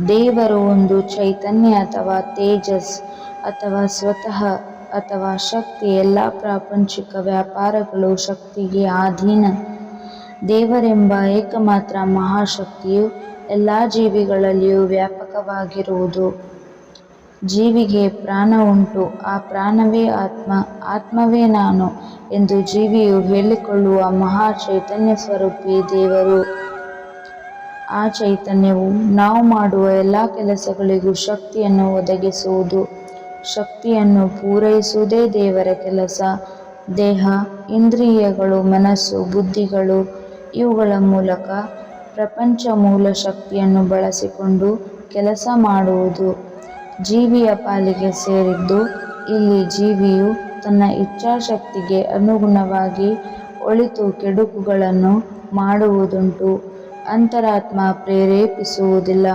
ದೇವರು ಒಂದು ಚೈತನ್ಯ ಅಥವಾ ತೇಜಸ್ ಅಥವಾ ಸ್ವತಃ ಅಥವಾ ಶಕ್ತಿ. ಎಲ್ಲ ಪ್ರಾಪಂಚಿಕ ವ್ಯಾಪಾರಗಳು ಶಕ್ತಿಗೆ ಅಧೀನ. ದೇವರೆಂಬ ಏಕಮಾತ್ರ ಮಹಾಶಕ್ತಿಯು ಎಲ್ಲ ಜೀವಿಗಳಲ್ಲಿಯೂ ವ್ಯಾಪಕವಾಗಿರುವುದು. ಜೀವಿಗೆ ಪ್ರಾಣ ಉಂಟು, ಆ ಪ್ರಾಣವೇ ಆತ್ಮ, ಆತ್ಮವೇ ನಾನು ಎಂದು ಜೀವಿಯು ಹೇಳಿಕೊಳ್ಳುವ ಮಹಾ ಚೈತನ್ಯ ಸ್ವರೂಪಿ ದೇವರು. ಆ ಚೈತನ್ಯವು ನಾವು ಮಾಡುವ ಎಲ್ಲ ಕೆಲಸಗಳಿಗೂ ಶಕ್ತಿಯನ್ನು ಒದಗಿಸುವುದು. ಶಕ್ತಿಯನ್ನು ಪೂರೈಸುವುದೇ ದೇವರ ಕೆಲಸ. ದೇಹ, ಇಂದ್ರಿಯಗಳು, ಮನಸ್ಸು, ಬುದ್ಧಿಗಳು ಇವುಗಳ ಮೂಲಕ ಪ್ರಪಂಚ ಮೂಲ ಶಕ್ತಿಯನ್ನು ಬಳಸಿಕೊಂಡು ಕೆಲಸ ಮಾಡುವುದು ಜೀವಿಯ ಪಾಲಿಗೆ ಸೇರಿದ್ದು. ಇಲ್ಲಿ ಜೀವಿಯು ತನ್ನ ಇಚ್ಛಾಶಕ್ತಿಗೆ ಅನುಗುಣವಾಗಿ ಒಳಿತು ಕೆಡುಕುಗಳನ್ನು ಮಾಡುವುದುಂಟು. ಅಂತರಾತ್ಮ ಪ್ರೇರೇಪಿಸುವುದಿಲ್ಲ.